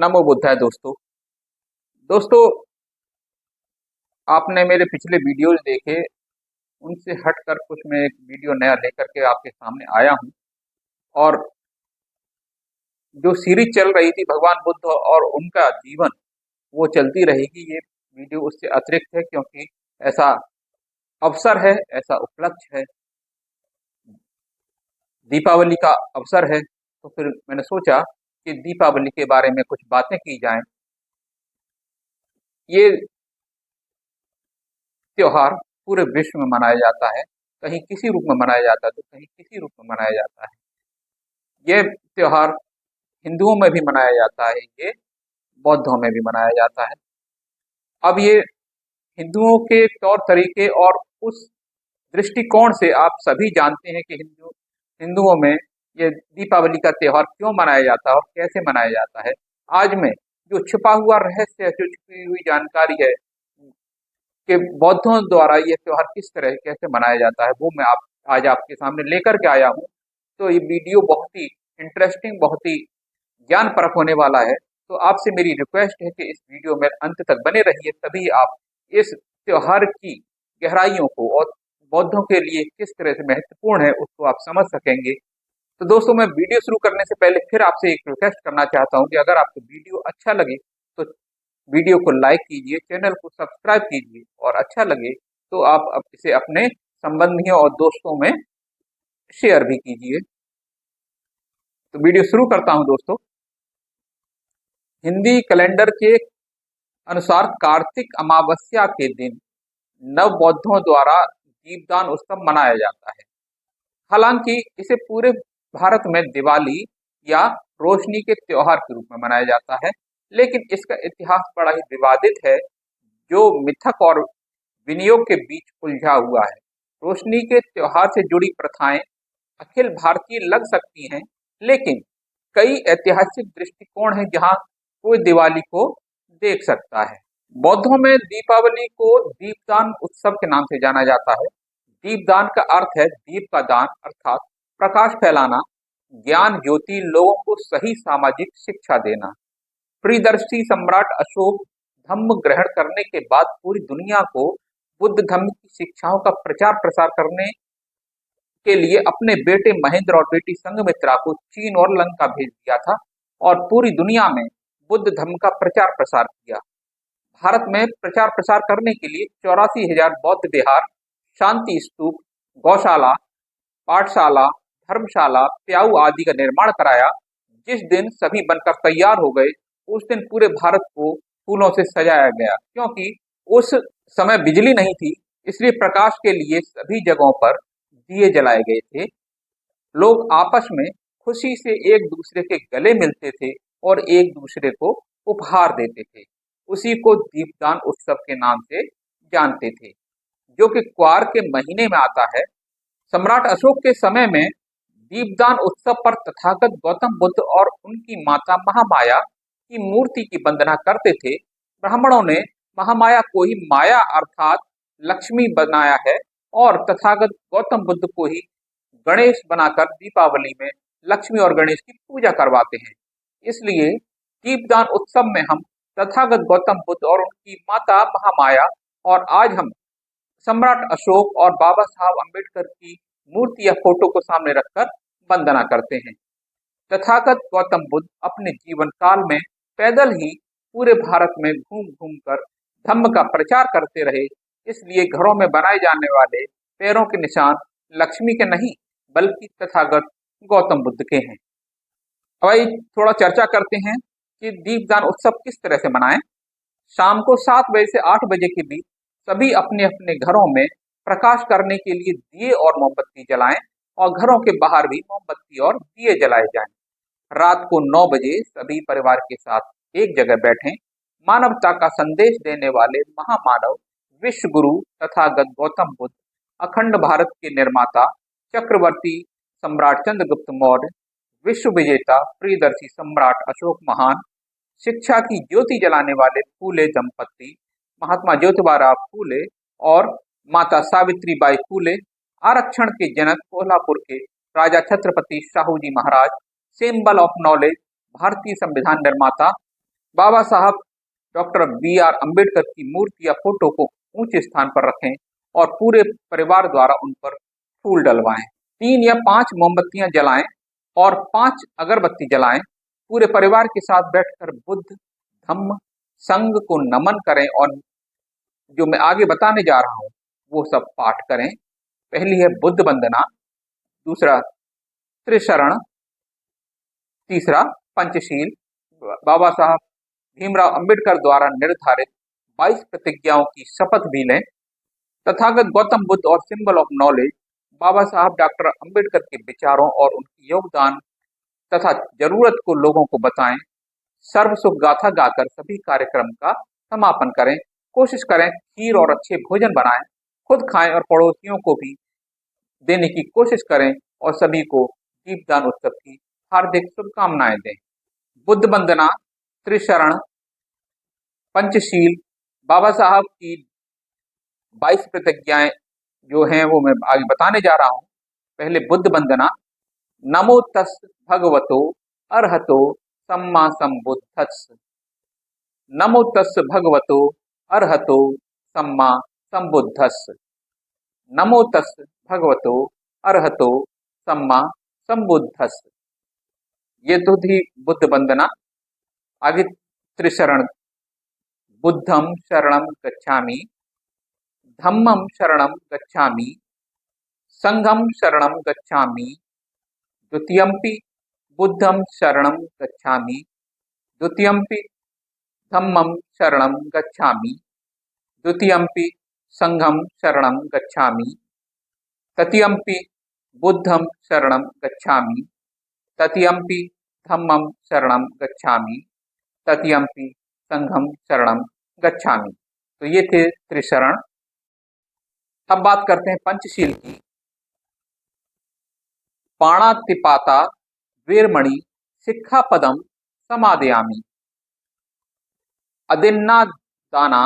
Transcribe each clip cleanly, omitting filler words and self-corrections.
नमो बुद्धाय दोस्तों। दोस्तों, आपने मेरे पिछले वीडियोज देखे, उनसे हटकर कुछ मैं एक वीडियो नया लेकर के आपके सामने आया हूं। और जो सीरीज चल रही थी भगवान बुद्ध और उनका जीवन, वो चलती रहेगी। ये वीडियो उससे अतिरिक्त है, क्योंकि ऐसा अवसर है, ऐसा उपलक्ष्य है, दीपावली का अवसर है। तो फिर मैंने सोचा कि दीपावली के बारे में कुछ बातें की जाएं। ये त्योहार पूरे विश्व में मनाया जाता है। कहीं किसी रूप में मनाया जाता है तो कहीं किसी रूप में मनाया जाता है। ये त्योहार हिंदुओं में भी मनाया जाता है, ये बौद्धों में भी मनाया जाता है। अब ये हिंदुओं के तौर तरीके और उस दृष्टिकोण से आप सभी जानते हैं कि हिंदुओं में ये दीपावली का त्योहार क्यों मनाया जाता है और कैसे मनाया जाता है। आज मैं जो छुपा हुआ रहस्य है, जो छुपी हुई जानकारी है कि बौद्धों द्वारा ये त्योहार किस तरह कैसे मनाया जाता है, वो मैं आज आपके सामने लेकर के आया हूँ। तो ये वीडियो बहुत ही इंटरेस्टिंग, बहुत ही ज्ञानपरक होने वाला है। तो आपसे मेरी रिक्वेस्ट है कि इस वीडियो में अंत तक बने रहिए, तभी आप इस त्योहार की गहराइयों को और बौद्धों के लिए किस तरह से महत्वपूर्ण है उसको आप समझ सकेंगे। तो दोस्तों, मैं वीडियो शुरू करने से पहले फिर आपसे एक रिक्वेस्ट करना चाहता हूँ कि अगर आपको वीडियो अच्छा लगे तो वीडियो को लाइक कीजिए, चैनल को सब्सक्राइब कीजिए, और अच्छा लगे तो आप इसे अपने संबंधियों और दोस्तों में शेयर भी कीजिए। तो वीडियो शुरू करता हूं दोस्तों। हिंदी कैलेंडर के अनुसार कार्तिक अमावस्या के दिन नव बौद्धों द्वारा दीपदान उत्सव मनाया जाता है। हालांकि इसे पूरे भारत में दिवाली या रोशनी के त्योहार के रूप में मनाया जाता है, लेकिन इसका इतिहास बड़ा ही विवादित है, जो मिथक और विनियोग के बीच उलझा हुआ है। रोशनी के त्योहार से जुड़ी प्रथाएं अखिल भारतीय लग सकती हैं, लेकिन कई ऐतिहासिक दृष्टिकोण हैं जहां कोई दिवाली को देख सकता है। बौद्धों में दीपावली को दीपदान उत्सव के नाम से जाना जाता है। दीपदान का अर्थ है दीप का दान, अर्थात प्रकाश फैलाना, ज्ञान ज्योति, लोगों को सही सामाजिक शिक्षा देना। प्रियदर्शी सम्राट अशोक धम्म ग्रहण करने के बाद पूरी दुनिया को बुद्ध धम्म की शिक्षाओं का प्रचार प्रसार करने के लिए अपने बेटे महेंद्र और बेटी संघमित्रा को चीन और लंका भेज दिया था और पूरी दुनिया में बुद्ध धर्म का प्रचार प्रसार किया। भारत में प्रचार प्रसार करने के लिए 84,000 बौद्ध विहार, शांति स्तूप, गौशाला, पाठशाला, धर्मशाला, प्याऊ आदि का निर्माण कराया। जिस दिन सभी बनकर तैयार हो गए, उस दिन पूरे भारत को फूलों से सजाया गया। क्योंकि उस समय बिजली नहीं थी, इसलिए प्रकाश के लिए सभी जगहों पर दिए जलाए गए थे। लोग आपस में खुशी से एक दूसरे के गले मिलते थे और एक दूसरे को उपहार देते थे। उसी को दीपदान उत्सव के नाम से जानते थे, जो कि क्वार के महीने में आता है। सम्राट अशोक के समय में दीपदान उत्सव पर तथागत गौतम बुद्ध और उनकी माता महामाया की मूर्ति की वंदना करते थे। ब्राह्मणों ने महामाया को ही माया अर्थात लक्ष्मी बनाया है और तथागत गौतम बुद्ध को ही गणेश बनाकर दीपावली में लक्ष्मी और गणेश की पूजा करवाते हैं। इसलिए दीपदान उत्सव में हम तथागत गौतम बुद्ध और उनकी माता महामाया और आज हम सम्राट अशोक और बाबा साहब अम्बेडकर की मूर्ति या फोटो को सामने रखकर वंदना करते हैं। तथागत गौतम बुद्ध अपने जीवन काल में पैदल ही पूरे भारत में घूम घूम कर धम्म का प्रचार करते रहे। इसलिए घरों में बनाए जाने वाले पैरों के निशान लक्ष्मी के नहीं बल्कि तथागत गौतम बुद्ध के हैं। अब थोड़ा चर्चा करते हैं कि दीपदान उत्सव किस तरह से मनाएं। शाम को 7 बजे से 8 बजे के बीच सभी अपने अपने घरों में प्रकाश करने के लिए दिए और मोमबत्ती जलाएं और घरों के बाहर भी मोमबत्ती और दिए जलाए जाएं। रात को 9 बजे सभी परिवार के साथ एक जगह बैठें। मानवता का संदेश देने वाले महामानव विश्व गुरु तथागत गौतम बुद्ध, अखंड भारत के निर्माता चक्रवर्ती सम्राट चंद्रगुप्त मौर्य, विश्व विजेता प्रियदर्शी सम्राट अशोक महान, शिक्षा की ज्योति जलाने वाले फूले दंपत्ति महात्मा ज्योतिबा फूले और माता सावित्री बाई फूले, आरक्षण के जनक कोल्हापुर के राजा छत्रपति शाहू जी महाराज, सिंबल ऑफ नॉलेज भारतीय संविधान निर्माता बाबा साहब डॉक्टर बी.आर. अम्बेडकर की मूर्ति या फोटो को ऊंचे स्थान पर रखें और पूरे परिवार द्वारा उन पर फूल डलवाएं। 3 या 5 मोमबत्तियां जलाएं और 5 अगरबत्ती जलाएं। पूरे परिवार के साथ बैठकर बुद्ध, धम्म, संघ को नमन करें और जो मैं आगे बताने जा रहा हूं वो सब पाठ करें। पहली है बुद्ध वंदना, दूसरा त्रिशरण, तीसरा पंचशील। बाबा साहब भीमराव अंबेडकर द्वारा निर्धारित 22 प्रतिज्ञाओं की शपथ भी लें। तथागत गौतम बुद्ध और सिंबल ऑफ नॉलेज, बाबा साहब डॉक्टर अंबेडकर के विचारों और उनके योगदान तथा जरूरत को लोगों को बताएं। सर्व सुख गाथा गाकर सभी कार्यक्रम का समापन करें। कोशिश करें खीर और अच्छे भोजन बनाएं, खुद खाएं और पड़ोसियों को भी देने की कोशिश करें और सभी को दीपदान उत्सव की हार्दिक शुभकामनाएं दें। बुद्ध वंदना, त्रिशरण, पंचशील, बाबा साहब की 22 प्रतिज्ञाएं जो हैं वो मैं आगे बताने जा रहा हूं। पहले बुद्ध वंदना। नमो तस् भगवतो अरहतो सम्मा संबुद्धस्स। नमो तस् भगवतो अरहतो सम्मा संबुद्धस्स। नमो तस् भगवतो अरहतो सम्मा संबुद्धस्स। ये तो थी बुद्ध वंदना। आगे त्रिशरण। बुद्धं शरणं गच्छामि, धम्मं शरणं गच्छामि, संघं शरणं गच्छामि, द्वितीयंपि बुद्धं शरणं गच्छामि, द्वितीयंपि धम्मं शरणं गच्छामि, द्वितीयंपि संघं शरणं गच्छामि, तृतीयंपि बुद्धं शरणं गच्छामि, तृतीयंपि धम्मं शरणं गच्छामि, तृतीयंपि संघं शरणं गच्छामि। तो ये थे त्रिशरण। अब बात करते हैं पंचशील की। पाणातिपाता वीरमणि शिक्षापदम समादयामि। अदिन्नादाना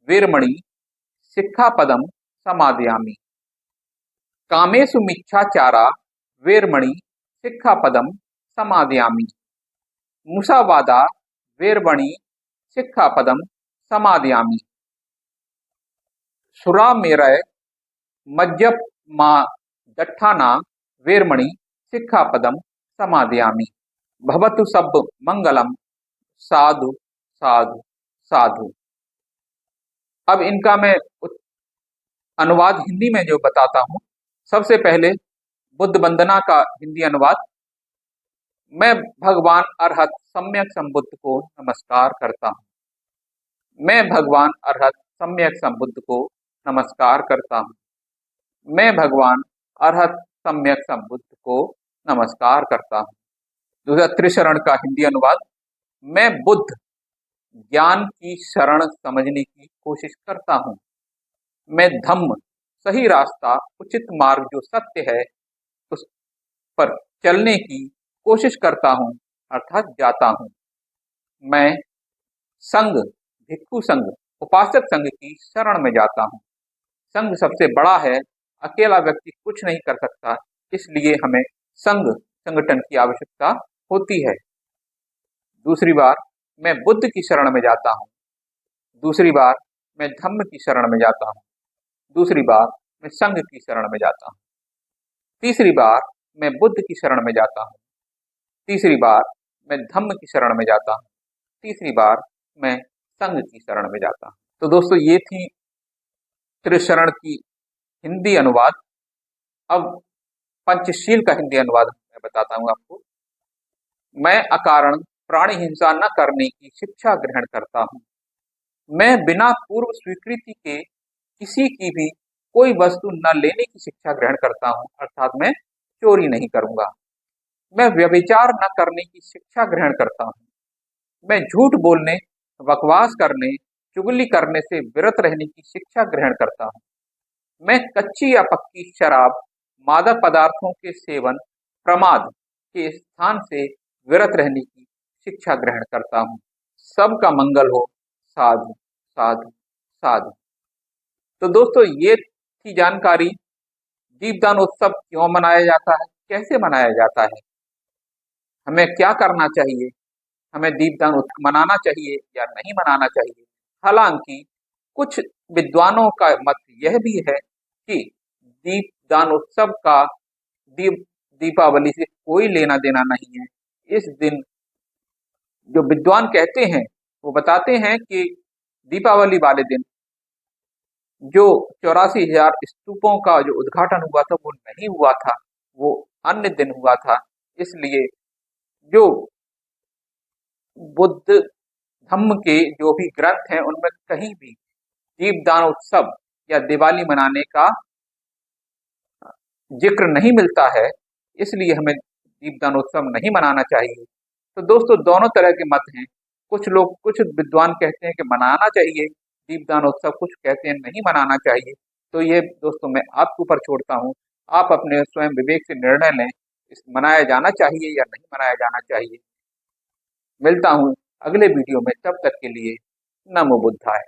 वीरमणि शिक्षापदम समादयामि। कामेषु मिच्छाचारा वीरमणि शिक्षापदम समादयामि। मुसावादा वीरमणि शिक्षापदम समादयामि। सुरामेरय मज्जपमा दट्ठाना वीरमणि शिक्षापदम समादयामि। भवतु सब मंगलम। साधु साधु साधु। अब इनका मैं अनुवाद हिंदी में जो बताता हूं। सबसे पहले बुद्ध वंदना का हिंदी अनुवाद। मैं भगवान अरहत सम्यक संबुद्ध को नमस्कार करता हूं। मैं भगवान अरहत सम्यक संबुद्ध को नमस्कार करता हूं। मैं भगवान अरहत सम्यक संबुद्ध को नमस्कार करता हूं। दूसरा त्रिशरण का हिंदी अनुवाद। मैं बुद्ध ज्ञान की शरण समझने की कोशिश करता हूं। मैं धम्म सही रास्ता, उचित मार्ग जो सत्य है उस पर चलने की कोशिश करता हूं अर्थात जाता हूं। मैं संघ, भिक्षु संघ, उपासक संघ की शरण में जाता हूं। संघ सबसे बड़ा है, अकेला व्यक्ति कुछ नहीं कर सकता, इसलिए हमें संघ संगठन की आवश्यकता होती है। दूसरी बार मैं बुद्ध की शरण में जाता हूं। दूसरी बार मैं धम्म की शरण में जाता हूं। दूसरी बार मैं संघ की शरण में जाता हूं। तीसरी बार मैं बुद्ध की शरण में जाता हूं। तीसरी बार मैं धम्म की शरण में जाता हूं। तीसरी बार मैं संघ की शरण में जाता हूं। तो दोस्तों ये थी त्रिशरण की हिंदी अनुवाद। अब पंचशील का हिंदी अनुवाद मैं बताता हूं आपको। मैं अकारण प्राणी हिंसा न करने की शिक्षा ग्रहण करता हूं। मैं बिना पूर्व स्वीकृति के किसी की भी कोई वस्तु न लेने की शिक्षा ग्रहण करता हूं, अर्थात मैं चोरी नहीं करूंगा। मैं व्यभिचार न करने की शिक्षा ग्रहण करता हूं। मैं झूठ बोलने, बकवास करने, चुगली करने से विरत रहने की शिक्षा ग्रहण करता हूं। मैं कच्ची या पक्की शराब, मादक पदार्थों के सेवन, प्रमाद के स्थान से विरत रहने की शिक्षा ग्रहण करता हूं। सबका मंगल हो। साधु साधु साधु। तो दोस्तों ये थी जानकारी। दीपदान उत्सव क्यों मनाया जाता है, कैसे मनाया जाता है, हमें क्या करना चाहिए, हमें दीपदान उत्सव मनाना चाहिए या नहीं मनाना चाहिए। हालांकि कुछ विद्वानों का मत यह भी है कि दीपदान उत्सव का दीप दीपावली से कोई लेना देना नहीं है। इस दिन जो विद्वान कहते हैं वो बताते हैं कि दीपावली वाले दिन जो 84,000 स्तूपों का जो उद्घाटन हुआ था वो नहीं हुआ था, वो अन्य दिन हुआ था। इसलिए जो बुद्ध धम्म के जो भी ग्रंथ हैं उनमें कहीं भी दीपदान उत्सव या दिवाली मनाने का जिक्र नहीं मिलता है। इसलिए हमें दीपदान उत्सव नहीं मनाना चाहिए। तो दोस्तों दोनों तरह के मत हैं। कुछ विद्वान कहते हैं कि मनाना चाहिए दीपदान उत्सव, कुछ कहते हैं नहीं मनाना चाहिए। तो ये दोस्तों मैं आपके ऊपर छोड़ता हूँ, आप अपने स्वयं विवेक से निर्णय लें, इस मनाया जाना चाहिए या नहीं मनाया जाना चाहिए। मिलता हूँ अगले वीडियो में, तब तक के लिए नमो बुद्धाय।